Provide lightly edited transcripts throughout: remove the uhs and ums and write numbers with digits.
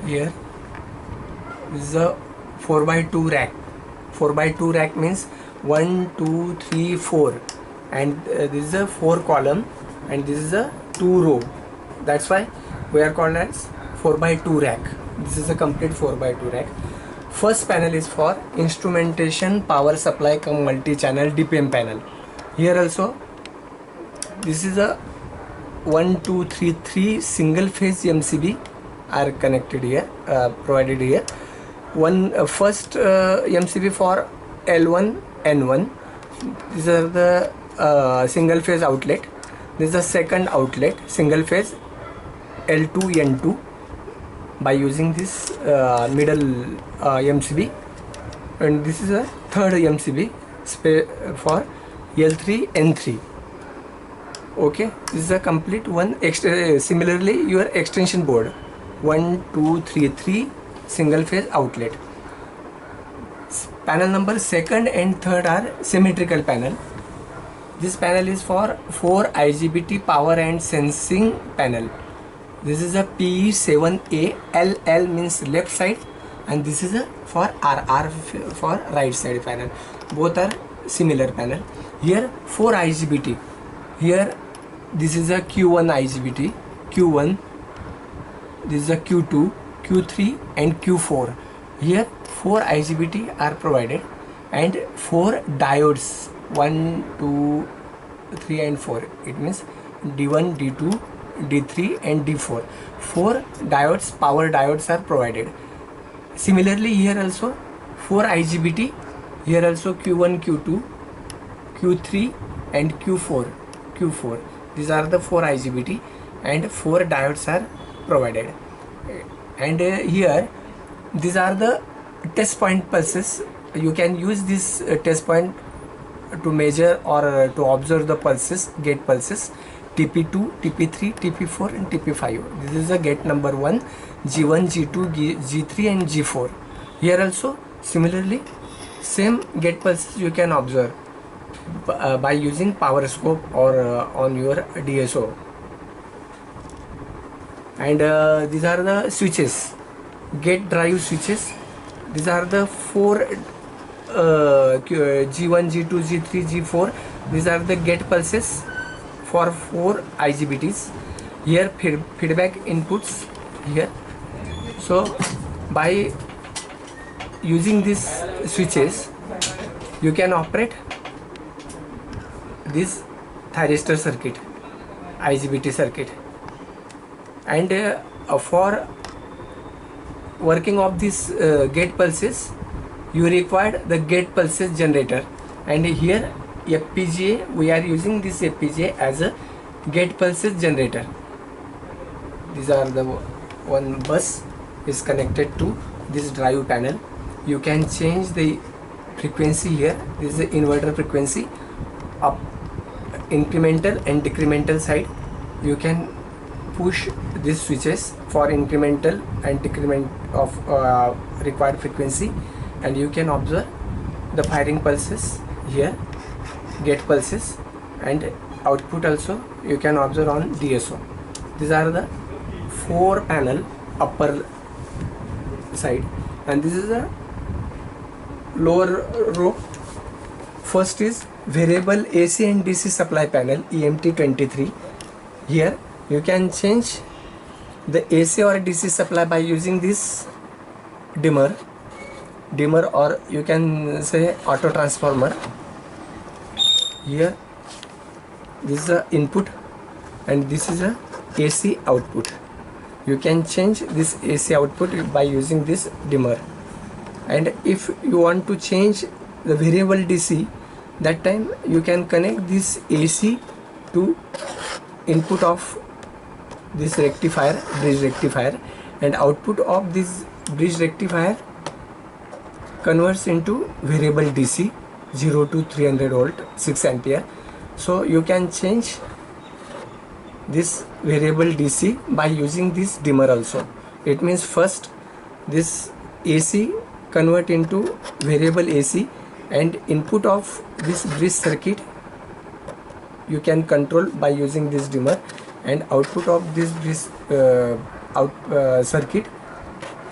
Here this is a 4 by 2 rack. 4 by 2 rack means 1 2 3 4, and this is a 4 column, and this is a 2 row. That's why we are called as 4 by 2 rack. This is a complete 4 by 2 rack. First panel is for instrumentation power supply cum multi-channel DPM panel. Here also this is a 1 2 3 3 single phase MCB are connected here, provided here. First MCB for L1 N1. These are the single phase outlet. This is the second outlet, single phase L2 N2, by using this middle MCB, and this is a third MCB for L3 N3. Okay, this is a complete one. Similarly, your extension board 1 2 3 3 single phase outlet. Panel number second and third are symmetrical panel. This panel is for 4 IGBT power and sensing panel. This is a PE7A. LL means left side, and this is a for RR for right side panel. Both are similar panel. Here 4 IGBT. Here this is a Q1 IGBT, Q1. This is a Q2, Q3 and Q4. Here 4 IGBT are provided, and 4 diodes 1 2 3 and 4. It means D1 D2 D3 and D4. 4 diodes, power diodes are provided. Similarly, here also 4 IGBT. Here also Q1 Q2 Q3 and Q4. These are the 4 IGBT, and 4 diodes are provided. And here these are the test point pulses. You can use this test point to measure or to observe the pulses, gate pulses, TP2, TP3, TP4 and TP5. This is the gate number 1, G1, G2, G3 and G4. Here also similarly same gate pulses you can observe by using power scope or on your DSO. And these are the switches, gate drive switches. These are the 4 G1, G2, G3, G4. These are the gate pulses for 4 IGBTs. Here feedback inputs here. So by using these switches you can operate this thyristor circuit, IGBT circuit. And for working of this gate pulses you require the gate pulses generator, and here FPGA, we are using this FPGA as a gate pulses generator. These are the one bus is connected to this drive panel. You can change the frequency here. This is the inverter frequency, up incremental and decremental side. You can push these switches for incremental and decrement of required frequency, and you can observe the firing pulses here, gate pulses, and output also you can observe on DSO. These are the 4 panel upper side, and this is a lower row. First is variable AC and DC supply panel, EMT23. Here you can change the AC or DC supply by using this dimmer, or you can say auto transformer. Here this is the input, and this is a AC output. You can change this AC output by using this dimmer. And if you want to change the variable DC, that time you can connect this AC to input of this rectifier, bridge rectifier, and output of this bridge rectifier converts into variable DC 0 to 300 volt 6 ampere. So you can change this variable DC by using this dimmer also. It means first this AC convert into variable AC, and input of this bridge circuit you can control by using this dimmer, and output of this circuit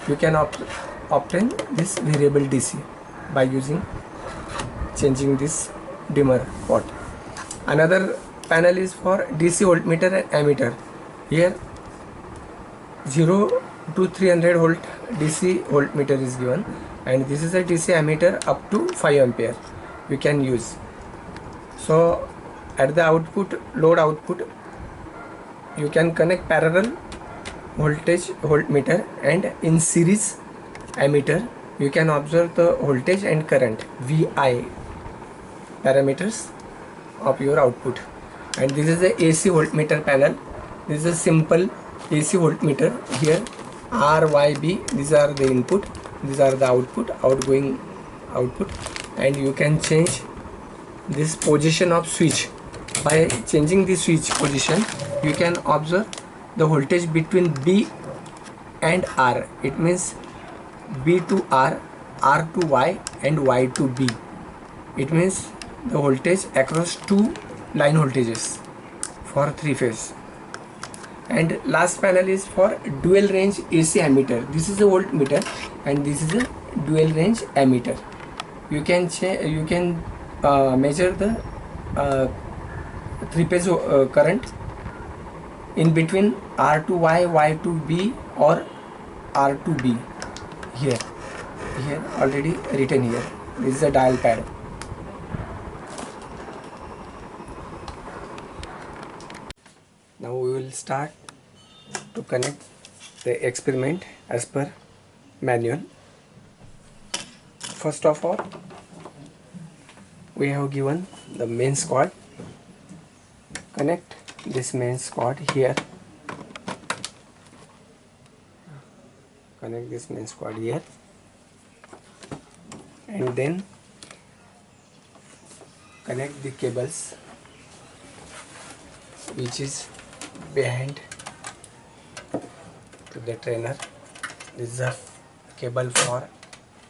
you can obtain this variable DC by using changing this dimmer pot. Another panel is for DC voltmeter and ammeter. Here 0 to 300 volt DC voltmeter is given, and this is a DC ammeter up to 5 ampere we can use. So at the output, load output, you can connect parallel voltage voltmeter, and in series ammeter you can observe the voltage and current VI parameters of your output. And this is the AC voltmeter panel. This is a simple AC voltmeter. Here R, Y, B, these are the input, these are the output, outgoing output, and you can change this position of switch. By changing the switch position, you can observe the voltage between B and R. It means B to R, R to Y, and Y to B. It means the voltage across two line voltages for 3-phase. And last panel is for dual range AC ammeter. This is a voltmeter and this is a dual range ammeter. You can measure the 3-phase current in between R to Y, Y to B, or R to B. Here already written here. This is a dial pad. Now we will start to connect the experiment as per manual. First of all, we have given the mains cord. Connect this mains cord here. Connect this mains cord here, and then connect the cables which is behind to the trainer. This is a cable for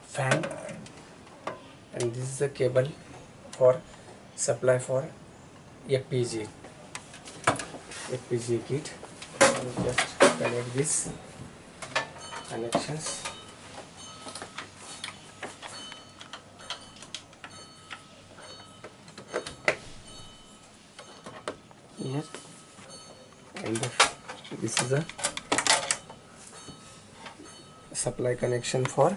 fan, and this is a cable for supply for FPGA kit. And just connect this connections. Here, and this is a supply connection for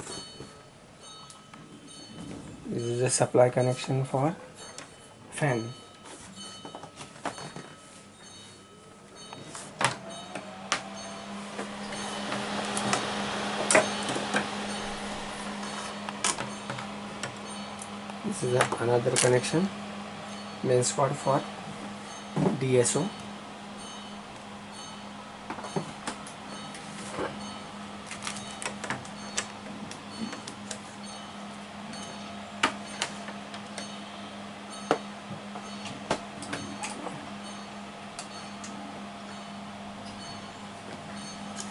fan. This is another connection, mains cord for DSO.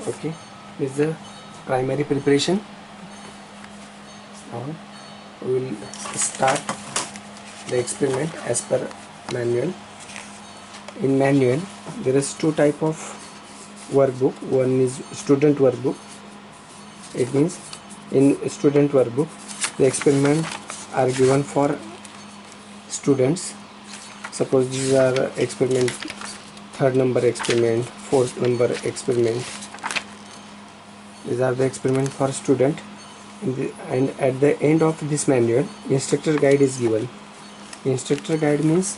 Okay, this is the primary preparation. Now we will start the experiment as per manual. In manual there is two type of workbook. One is student workbook. It means in student workbook the experiments are given for students. Suppose these are experiment 3rd number experiment, 4th number experiment. These are the experiment for student. And at the end of this manual, instructor guide is given. Instructor guide means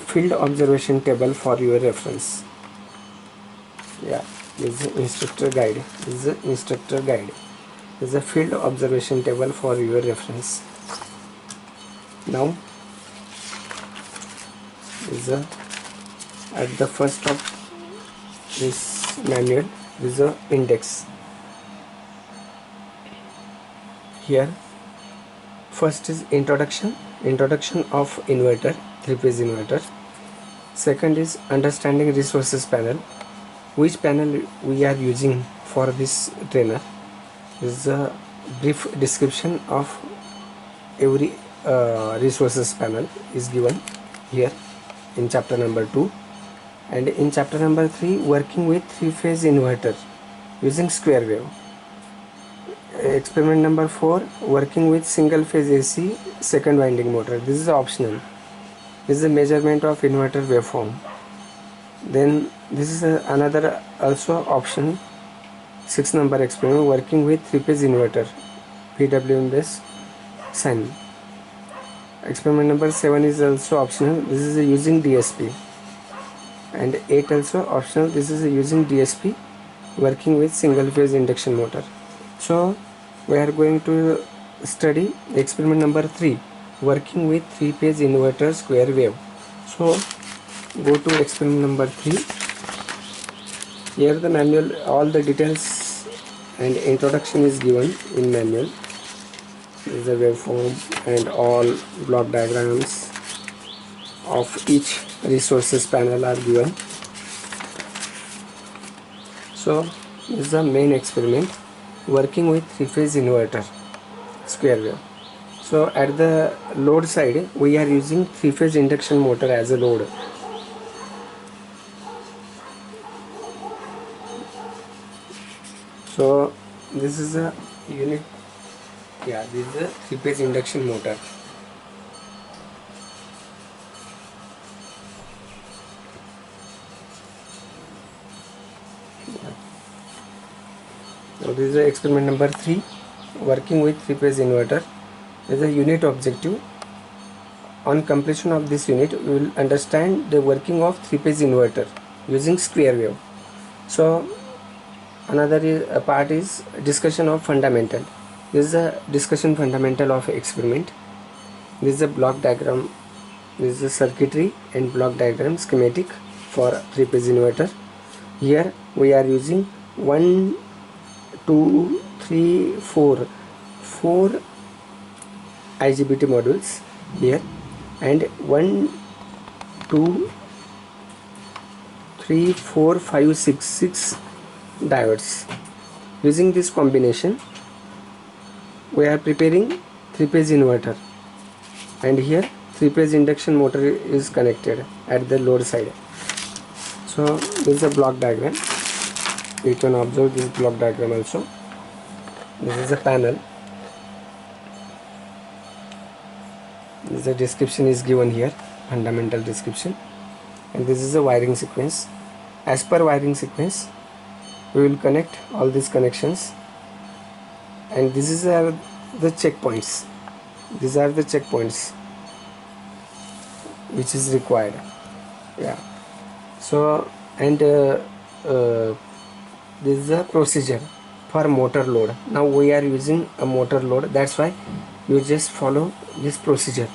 field observation table for your reference. Yeah, this is the instructor guide. This is a field observation table for your reference. Now is at the first of this manual, this is a index. Here first is introduction of inverter, 3-phase inverter. Second is understanding resources panel, which panel we are using for this trainer. This is a brief description of every resources panel is given here in chapter number 2. And in chapter number 3, working with 3-phase inverter, using square wave. Experiment number 4, working with single phase AC second winding motor. This is optional. This is a measurement of inverter waveform. Then this is another also option, 6 number experiment, working with 3-phase inverter PWM base sine. Experiment number 7 is also optional. This is using DSP. And 8 also optional. This is using DSP, working with single phase induction motor. So we are going to study experiment number 3, working with 3-phase inverter square wave. So go to experiment number 3. Here the manual, all the details and introduction is given in manual. This is the waveform and all block diagrams of each resources panel are given. So this is the main experiment, working with 3-phase inverter square wave. So at the load side we are using 3-phase induction motor as a load. So this is a unit, this is a 3-phase induction motor. So this is experiment number 3, working with 3-phase inverter. There is a unit objective. On completion of this unit, we will understand the working of 3-phase inverter using square wave. So another part is discussion of fundamental. This is a discussion fundamental of experiment. This is a block diagram. This is a circuitry and block diagram schematic for 3-phase inverter. Here we are using 1, 2, 3, 4 IGBT modules here, and 1, 2, 3, 4, 5, 6 diodes. Using this combination we are preparing 3-phase inverter, and here 3-phase induction motor is connected at the load side. So this is a block diagram. You can observe this block diagram also. This is a panel. The description is given here, fundamental description, and this is a wiring sequence. As per wiring sequence, we will connect all these connections, and this is the checkpoints. These are the checkpoints which is required. So and this is a procedure for motor load. Now we are using a motor load, that's why you just follow this procedure,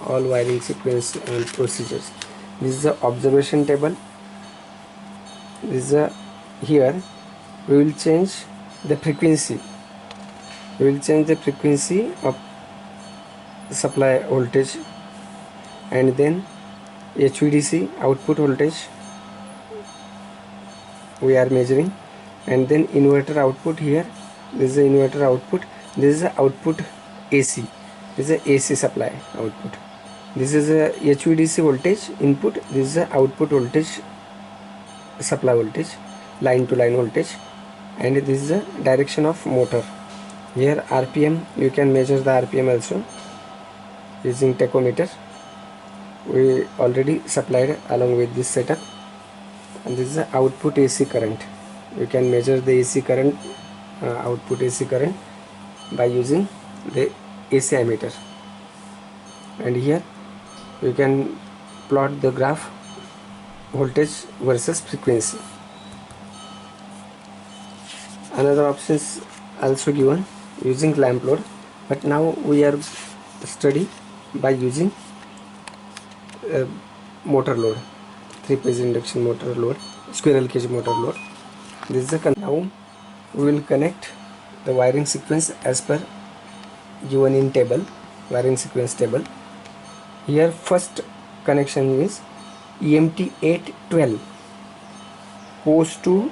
all wiring sequence and procedures. This is the observation table. This is a, here we will change the frequency. We will change the frequency of supply voltage, and then HVDC output voltage we are measuring, and then inverter output. Here this is the inverter output. This is the output AC. This is the AC supply output. This is a HVDC voltage input. This is the output voltage, supply voltage, line to line voltage, and this is the direction of motor. Here RPM, you can measure the RPM also using tachometer. We already supplied along with this setup. And this is the output AC current. You can measure the AC current, output AC current, by using the AC ammeter. And here you can plot the graph, voltage versus frequency. Another option is also given, using clamp load, but now we are study by using motor load, 3-phase induction motor load, squirrel cage motor load. This is the now we will connect the wiring sequence as per given in table, wiring sequence table. Here first connection is EMT 812 goes to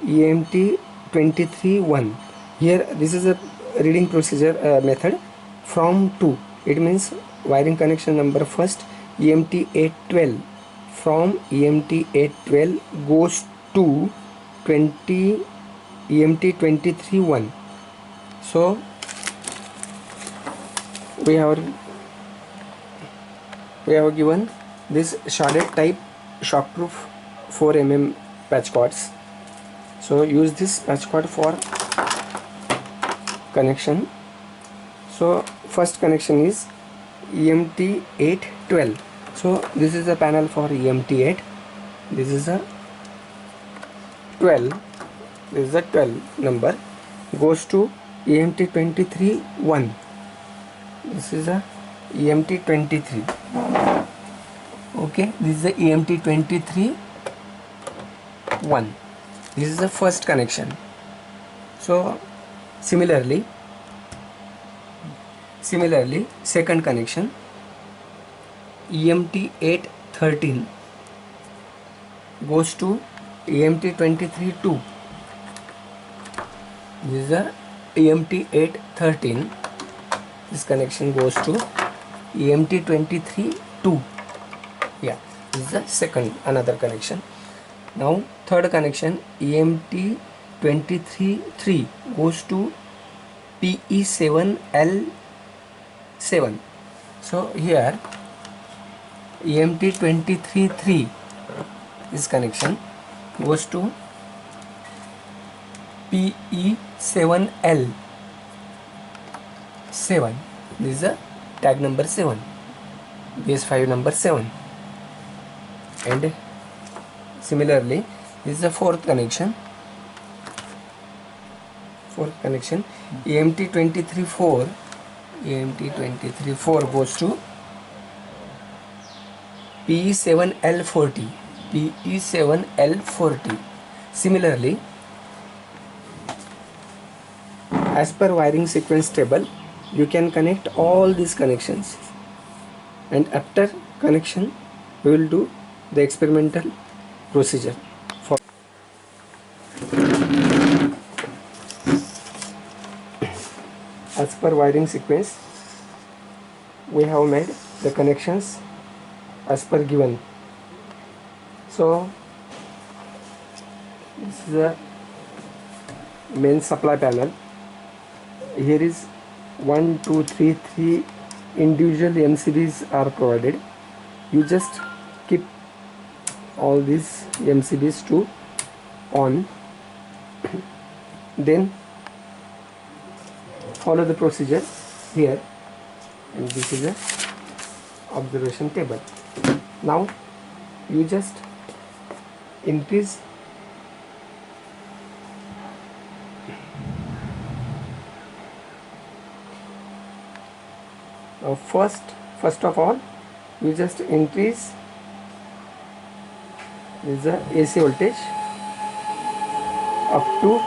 EMT 23.1. Here this is a reading procedure method from 2. It means wiring connection number first EMT 812, from EMT 812 goes to 23.1 EMT23-1. So we have given this sharded type shockproof 4 mm patch cords. So use this patch cord for connection. So first connection is EMT812. So this is the panel for EMT8. This is a 12. This is a 12 number. Goes to EMT23-1. This is a EMT23. Okay, this is the EMT23-1. This is the first connection. So similarly second connection, EMT813 goes to EMT23-2. This is the EMT813. This connection goes to EMT23-2. Yeah, this is the second, another connection. Now third connection, EMT23-3 goes to PE7L7. So here EMT23-3, this connection goes to PE7L7. This is a tag number 7, base 5 number 7. And similarly, this is the fourth connection. EMT23-4. EMT23-4 goes to PE7L40. PE7L40. Similarly, as per wiring sequence table, you can connect all these connections, and after connection we will do the experimental procedure. For as per wiring sequence, we have made the connections as per given. So this is the main supply panel. Here is 1, 2, 3 individual MCBs are provided. You just keep all these MCBs to on, then follow the procedure here, and this is a observation table. Now you just increase first of all you just increase the AC voltage up to,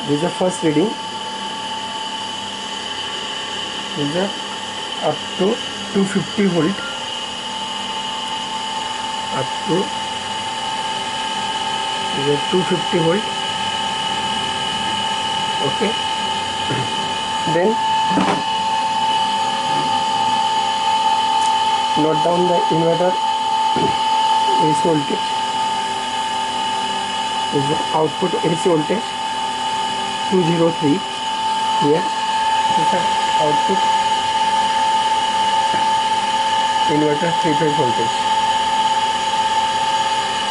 this is the first reading, this is up to 250 volt, up to, this is 250 volt. Okay, then note down the inverter AC voltage. This is the output AC voltage 203. Here this is the output inverter 3-phase voltage,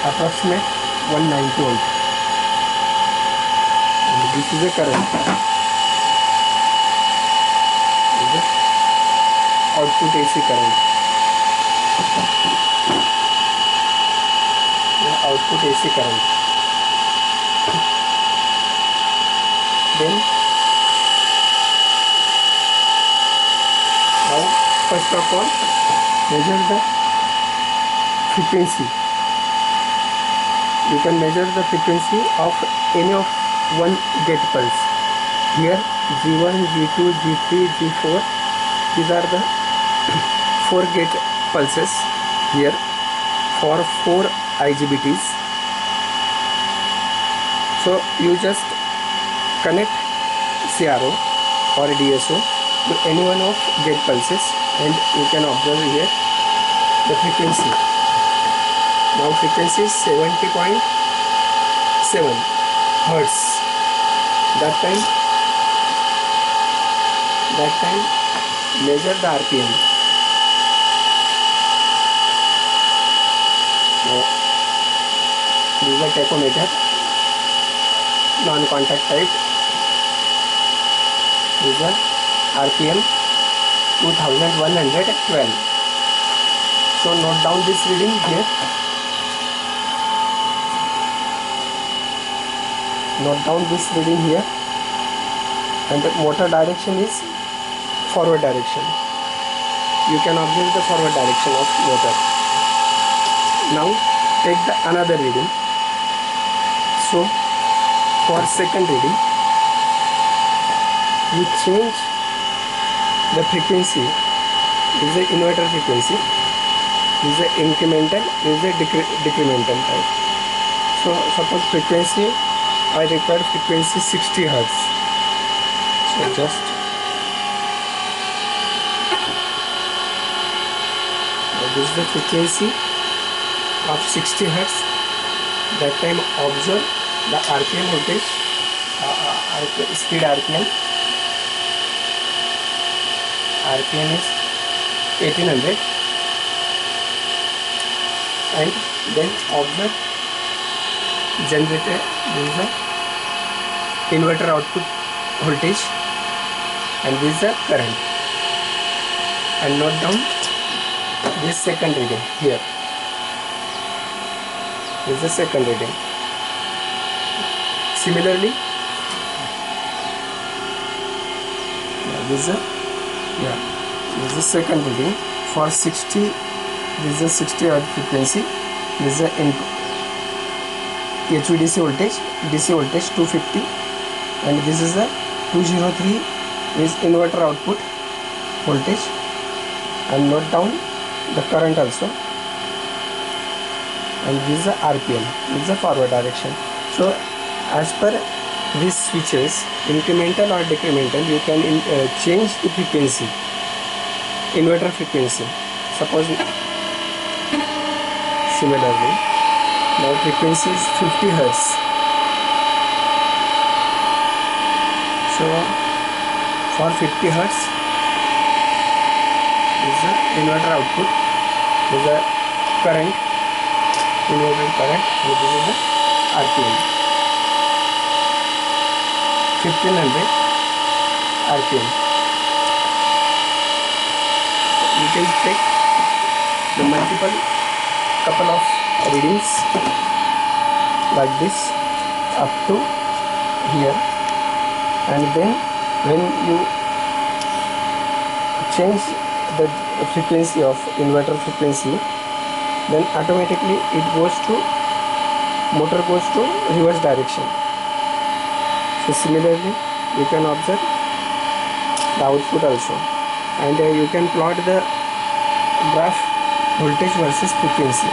approximate 190 volt. And this is the current. This is the output AC current. The output AC current. Then now first of all measure the frequency. You can measure the frequency of any of one gate pulse. Here G1, G2, G3, G4, these are the 4 gate pulses here for 4 IGBTs. So you just connect CRO or DSO to any one of gate pulses, and you can observe here the frequency. Now frequency is 70.7. hertz. That time measure the RPM. Now, this is a tachometer, non-contact type. This is a RPM 2112. So note down this reading here. Note down this reading here. And the motor direction is forward direction. You can observe the forward direction of motor. Now take the another reading. So for second reading, you change the frequency. This is the inverter frequency. This is the incremental. This is the decremental type. So suppose frequency, I require frequency 60 Hertz. So just this is the frequency of 60 Hertz. That time observe the RPM voltage, speed RPM. RPM is 1800, and then observe generator. This is the inverter output voltage, and this is the current. And note down this second reading here. This is the second reading. Similarly, this is the second reading for 60. This is a 60 Hertz frequency. This is a HVDC voltage, DC voltage 250, and this is the 203 is inverter output voltage. And note down the current also. And this is the RPM. This is the forward direction. So as per these switches, incremental or decremental, you can change the frequency, inverter frequency. Suppose similarly, now frequency is 50 Hertz. So for 50 Hertz, this is the inverter output, this is the current, inverter current, and this is the RPM. 1500 RPM. You can take the multiple couple of readings like this up to here, and then when you change the frequency of inverter frequency, then automatically it goes to motor goes to reverse direction. So similarly, you can observe the output also, and you can plot the graph voltage versus frequency.